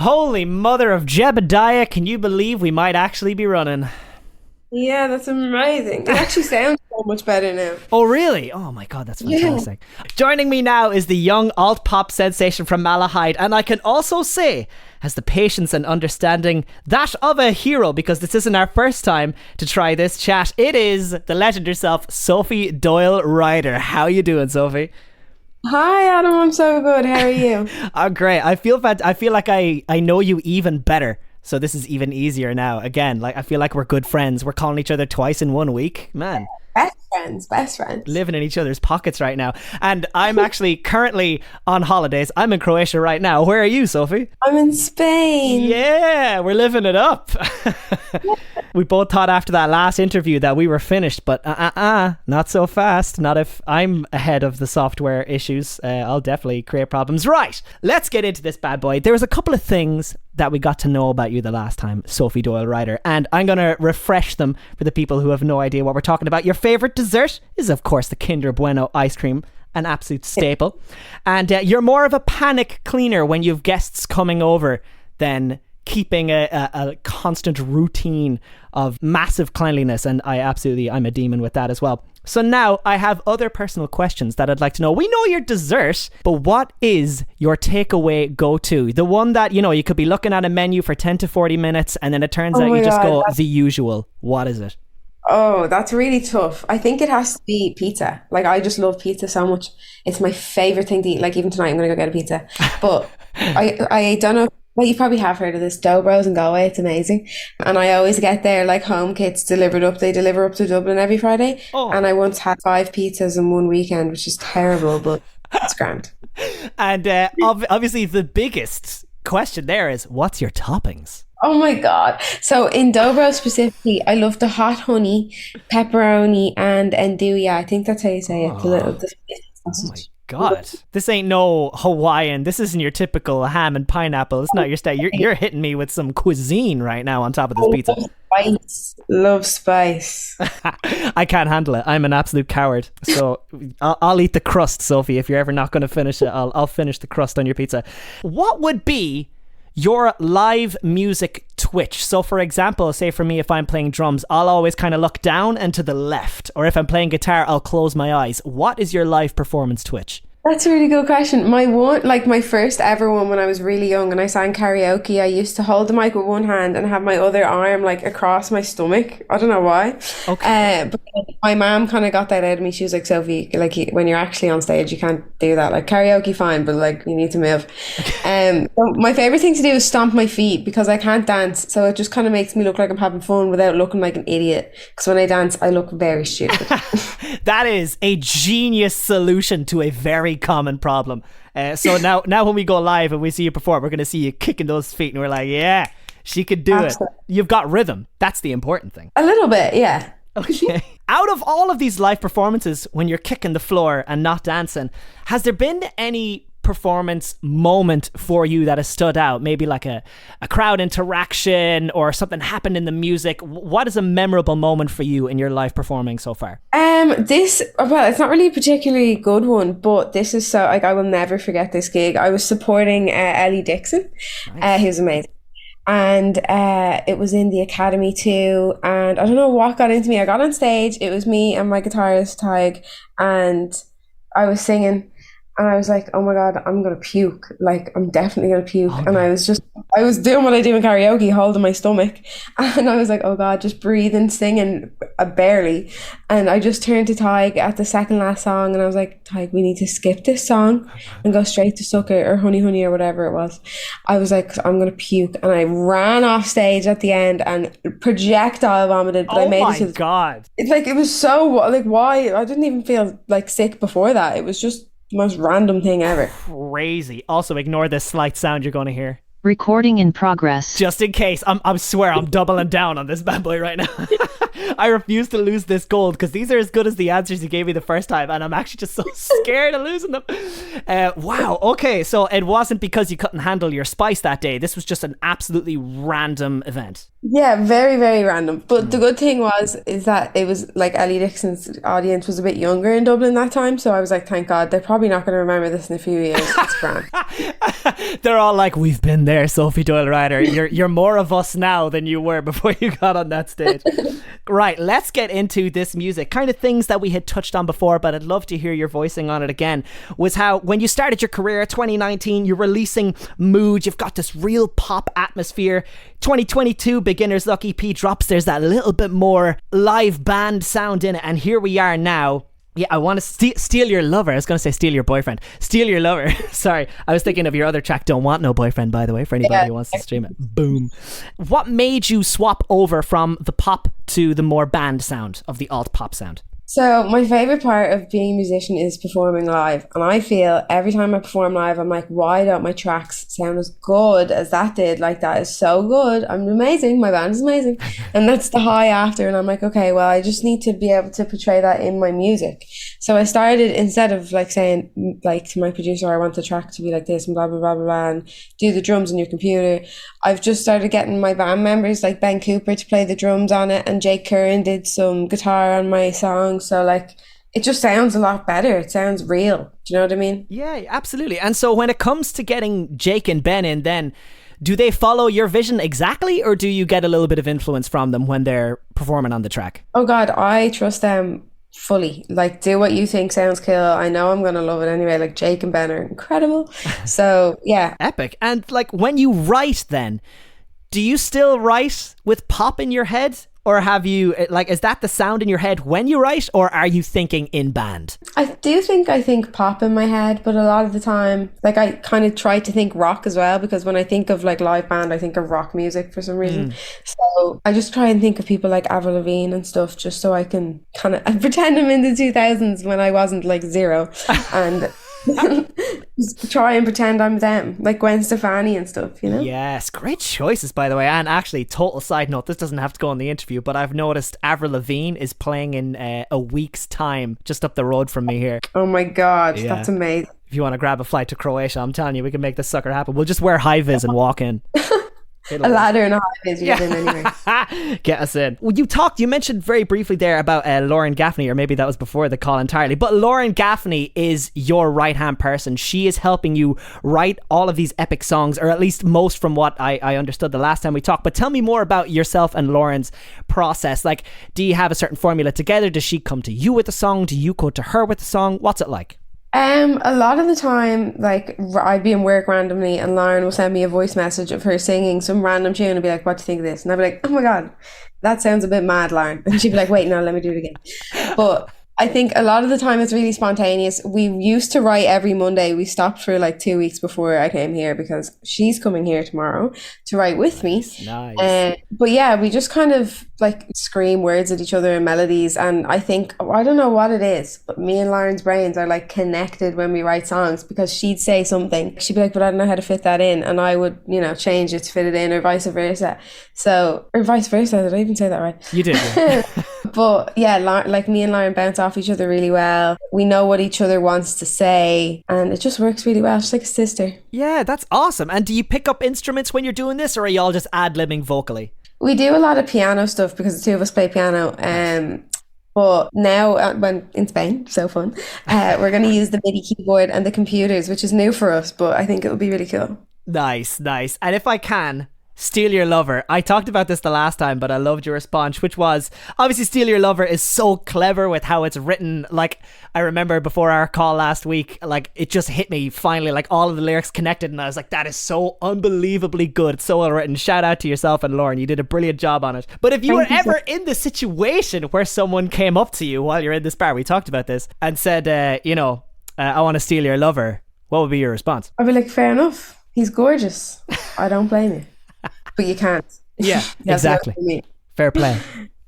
Holy mother of Jebediah, can you believe we might actually be running? Yeah, that's amazing. It actually sounds so much better now. Oh, really? Oh my God, that's Yeah. fantastic. Joining me now is the young alt-pop sensation from Malahide, and I can also say has the patience and understanding that of a hero, because this isn't our first time to try this chat. It is the legend herself, Sophie Doyle Ryder. How you doing, Sophie? Hi, Adam. I'm so good. How are you? I'm great. I feel like I know you even better. So this is even easier now. Again, like I feel like we're good friends. We're calling each other twice in 1 week. Man. Best friends. Living in each other's pockets right now. And I'm actually currently on holidays. I'm in Croatia right now. Where are you, Sophie? I'm in Spain. Yeah, we're living it up. We both thought after that last interview that we were finished, but not so fast. Not if I'm ahead of the software issues. I'll definitely create problems. Right, let's get into this bad boy. There was a couple of things that we got to know about you the last time, Sophie Doyle Ryder, and I'm going to refresh them for the people who have no idea what we're talking about. Your favourite dessert is, of course, the Kinder Bueno ice cream, an absolute staple. And you're more of a panic cleaner when you've guests coming over than keeping a constant routine of massive cleanliness, and I'm a demon with that as well. So now I have other personal questions that I'd like to know. We know your dessert, but what is your takeaway go-to? The one that, you could be looking at a menu for 10 to 40 minutes and then it turns out you just go the usual. What is it? Oh, that's really tough. I think it has to be pizza. Like, I just love pizza so much. It's my favorite thing to eat. Like, even tonight, I'm going to go get a pizza. But I don't know. Well, you probably have heard of this, Dough Bros in Galway. It's amazing. And I always get their like home kits delivered up. They deliver up to Dublin every Friday. Oh. And I once had 5 pizzas in one weekend, which is terrible, but it's grand. And obviously the biggest question there is, what's your toppings? Oh my God. So in Dough Bros specifically, I love the hot honey, pepperoni, and andouille. I think that's how you say it. Oh my God, this ain't no Hawaiian. This isn't your typical ham and pineapple. It's not your style. You're hitting me with some cuisine right now on top of this pizza. Love spice. I can't handle it. I'm an absolute coward. So I'll eat the crust, Sophie. If you're ever not going to finish it, I'll finish the crust on your pizza. What would be your live music twitch? So for example, say for me, if I'm playing drums, I'll always kind of look down and to the left, or if I'm playing guitar, I'll close my eyes. What is your live performance twitch? That's a really good question. My first ever one when I was really young and I sang karaoke, I used to hold the mic with one hand and have my other arm like across my stomach. I don't know why. Okay. But my mom kind of got that out of me. She was like, Sophie, like when you're actually on stage, you can't do that. Like karaoke, fine, but like you need to move. So my favorite thing to do is stomp my feet because I can't dance. So it just kind of makes me look like I'm having fun without looking like an idiot. Because when I dance, I look very stupid. That is a genius solution to a very common problem. So now when we go live and we see you perform, we're going to see you kicking those feet and we're like, yeah, she could do it. You've got rhythm. That's the important thing. A little bit, yeah. Okay. Out of all of these live performances, when you're kicking the floor and not dancing, has there been any performance moment for you that has stood out? Maybe like a crowd interaction or something happened in the music. What is a memorable moment for you in your live performing so far? It's not really a particularly good one, but this is so, like, I will never forget this gig. I was supporting Ellie Dixon, Nice. who's amazing. And it was in the Academy too. And I don't know what got into me. I got on stage. It was me and my guitarist, Tig. And I was singing. And I was like, oh my God, I'm going to puke. Like, I'm definitely going to puke. Okay. And I was doing what I do in karaoke, holding my stomach. And I was like, oh God, just breathing, singing, barely. And I just turned to Tig at the second last song. And I was like, Tig, we need to skip this song and go straight to Sucker or Honey Honey or whatever it was. I was like, I'm going to puke. And I ran off stage at the end and projectile vomited. But I made it. Oh my God. It's like, it was so, like, why? I didn't even feel like sick before that. It was just the most random thing ever. Crazy. Also, ignore this slight sound you're going to hear. Recording in progress. Just in case. I swear I'm doubling down on this bad boy right now. I refuse to lose this gold because these are as good as the answers you gave me the first time, and I'm actually just so scared of losing them. Wow. Okay, so it wasn't because you couldn't handle your spice that day. This was just an absolutely random event. Yeah, very, very random. But the good thing is that it was like Ellie Dixon's audience was a bit younger in Dublin that time. So I was like, thank God, they're probably not going to remember this in a few years. It's grand. They're all like, we've been there, Sophie Doyle Ryder. You're more of us now than you were before you got on that stage. Right, let's get into this music. Kind of things that we had touched on before, but I'd love to hear your voicing on it again, was how when you started your career, 2019, you're releasing Mood. You've got this real pop atmosphere. 2022, Beginner's Luck EP drops. There's that little bit more live band sound in it. And here we are now. Yeah, I want to steal your lover. I was going to say steal your boyfriend. Steal your lover. Sorry, I was thinking of your other track, Don't Want No Boyfriend, by the way, for anybody who wants to stream it. Boom. What made you swap over from the pop to the more band sound of the alt pop sound? So my favorite part of being a musician is performing live, and I feel every time I perform live, I'm like, why don't my tracks sound as good as that did? Like, that is so good. I'm amazing. My band is amazing. And that's the high after, and I'm like, okay, well, I just need to be able to portray that in my music. So I started, instead of like saying like to my producer, I want the track to be like this and blah blah blah blah blah, and do the drums on your computer, I've just started getting my band members like Ben Cooper to play the drums on it, and Jake Curran did some guitar on my song. So like, it just sounds a lot better. It sounds real. Do you know what I mean? Yeah, absolutely. And so when it comes to getting Jake and Ben in, then do they follow your vision exactly, or do you get a little bit of influence from them when they're performing on the track? Oh God, I trust them fully. Like, do what you think sounds cool. I know I'm gonna love it anyway. Like, Jake and Ben are incredible. So yeah. Epic. And like, when you write then, do you still write with pop in your head? Or have you, like, is that the sound in your head when you write, or are you thinking in band? I think pop in my head, but a lot of the time, like, I kind of try to think rock as well, because when I think of like live band, I think of rock music for some reason. So I just try and think of people like Avril Lavigne and stuff, just so I can kind of pretend I'm in the 2000s when I wasn't like zero, and just try and pretend I'm them, like Gwen Stefani and stuff, you know? Yes, great choices, by the way. And actually, total side note, this doesn't have to go in the interview, but I've noticed Avril Lavigne is playing in a week's time just up the road from me here. Oh my God, that's amazing. If you want to grab a flight to Croatia, I'm telling you, we can make this sucker happen. We'll just wear high-vis and walk in. A ladder and a high-vis, you're in anyway. Get us in. Well, you mentioned very briefly there about Lauren Gaffney, or maybe that was before the call entirely, but Lauren Gaffney is your right-hand person. She is helping you write all of these epic songs, or at least most from what I understood the last time we talked. But tell me more about yourself and Lauren's process. Like, do you have a certain formula together? Does she come to you with a song? Do you go to her with a song? What's it like? A lot of the time, like, I'd be in work randomly and Lauren will send me a voice message of her singing some random tune and be like, what do you think of this? And I'd be like, oh my God, that sounds a bit mad, Lauren. And she'd be like, wait, no, let me do it again. But I think a lot of the time it's really spontaneous. We used to write every Monday. We stopped for like 2 weeks before I came here because she's coming here tomorrow to write with me. Nice. But yeah, we just kind of like scream words at each other and melodies. And I think, I don't know what it is, but me and Lauren's brains are like connected when we write songs, because she'd say something. She'd be like, but I don't know how to fit that in. And I would, change it to fit it in, or vice versa. Or vice versa. Did I even say that right? You did. Yeah. But yeah, like me and Lauren bounce off each other really well. We know what each other wants to say, and it just works really well. She's like a sister. Yeah, that's awesome. And do you pick up instruments when you're doing this, or are you all just ad-libbing vocally? We do a lot of piano stuff because the two of us play piano. But now, when in Spain, so fun, we're going to use the MIDI keyboard and the computers, which is new for us, but I think it would be really cool. Nice. And if I can steal your lover, I talked about this the last time, but I loved your response, which was, obviously Steal Your Lover is so clever with how it's written. Like, I remember before our call last week, like, it just hit me finally, like, all of the lyrics connected, and I was like, that is so unbelievably good. It's so well written. Shout out to yourself and Lauren, you did a brilliant job on it. But if you were ever in the situation where someone came up to you while you're in this bar, we talked about this, and said, I want to steal your lover, what would be your response? I'd be like, fair enough, he's gorgeous, I don't blame you. But you can't. Yeah, exactly. Fair play.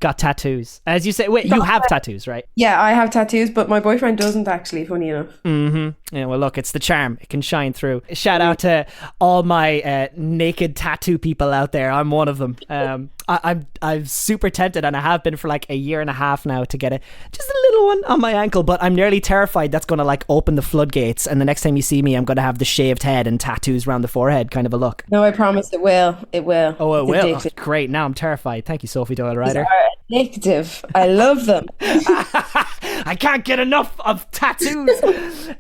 Got tattoos. As you say, wait, you have tattoos, right? Yeah, I have tattoos, but my boyfriend doesn't, actually, funny enough. Mm-hmm. Yeah, well, look, it's the charm. It can shine through. Shout out to all my naked tattoo people out there. I'm one of them. I'm super tempted, and I have been for like a year and a half now to get just a little one on my ankle, but I'm nearly terrified that's going to like open the floodgates, and the next time you see me I'm going to have the shaved head and tattoos around the forehead kind of a look. No, I promise it will. It will. Oh, it will. Oh, great. Now I'm terrified. Thank you, Sophie Doyle Ryder. These are addictive. I love them. I can't get enough of tattoos.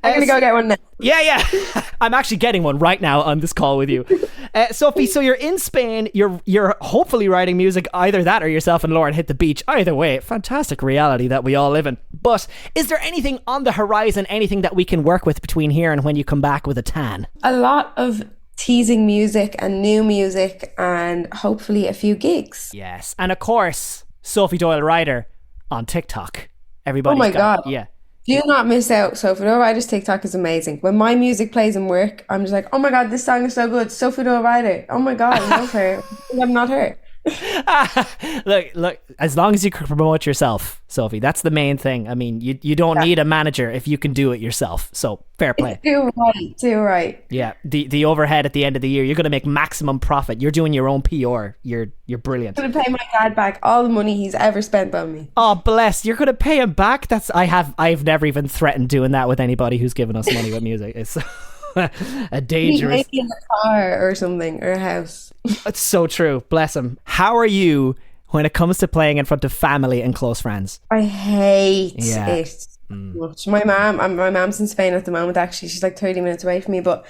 I'm going to go get one now. Yeah. I'm actually getting one right now on this call with you. Sophie, so you're in Spain. You're hopefully writing music. Either that or yourself and Lauren hit the beach. Either way, fantastic reality that we all live in. But is there anything on the horizon, anything that we can work with between here and when you come back with a tan? A lot of teasing music and new music, and hopefully a few gigs. Yes. And of course, Sophie Doyle Ryder on TikTok. Everybody's oh my God. Yeah. Do not miss out. Sophie Doyle Ryder's TikTok is amazing. When my music plays in work, I'm just like, oh my God, this song is so good. Sophie Doyle Ryder. Oh my God, I love her. I'm not her. Look, as long as you can promote yourself, Sophie, that's the main thing. I mean, you don't need a manager if you can do it yourself. So fair play. Too right. Yeah, the overhead at the end of the year, you're going to make maximum profit. You're doing your own PR. You're brilliant. I'm going to pay my dad back all the money he's ever spent on me. Oh, bless. You're going to pay him back? I've never even threatened doing that with anybody who's given us money with music. It's a dangerous. Maybe in a car or something, or a house. It's so true. Bless him. How are you when it comes to playing in front of family and close friends? I hate it much. My mom's in Spain at the moment. Actually, she's like 30 minutes away from me, but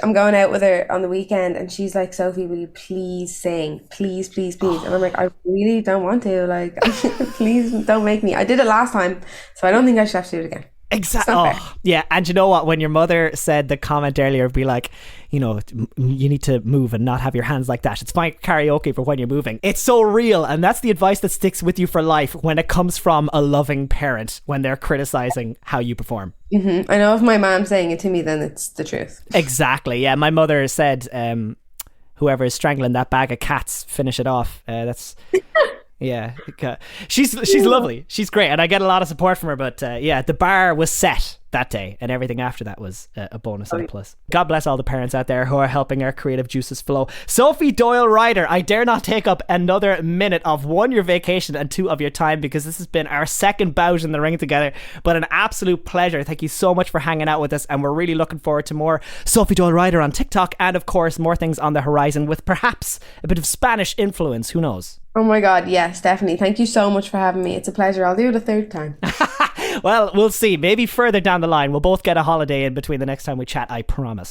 I'm going out with her on the weekend, and she's like, Sophie, will you please sing, please, and I'm like, I really don't want to, like, please don't make me. I did it last time, so I don't think I should have to do it again. Exactly. Oh, yeah. And you know what? When your mother said the comment earlier, be like, you need to move and not have your hands like that. It's fine karaoke for when you're moving. It's so real. And that's the advice that sticks with you for life when it comes from a loving parent when they're criticizing how you perform. Mm-hmm. I know if my mom's saying it to me, then it's the truth. Exactly. Yeah. My mother said, whoever is strangling that bag of cats, finish it off. That's... Yeah, she's lovely. She's great, and I get a lot of support from her. But the bar was set that day, and everything after that was a bonus and a plus. God bless all the parents out there who are helping our creative juices flow. Sophie Doyle Ryder, I dare not take up another minute of 1, your vacation, and 2 of your time, because this has been our second bout in the ring together, but an absolute pleasure. Thank you so much for hanging out with us, and we're really looking forward to more Sophie Doyle Ryder on TikTok, and of course more things on the horizon with perhaps a bit of Spanish influence. Who knows? Oh my God, yes, definitely. Thank you so much for having me. It's a pleasure. I'll do it a third time. Well, we'll see. Maybe further down the line. We'll both get a holiday in between the next time we chat, I promise.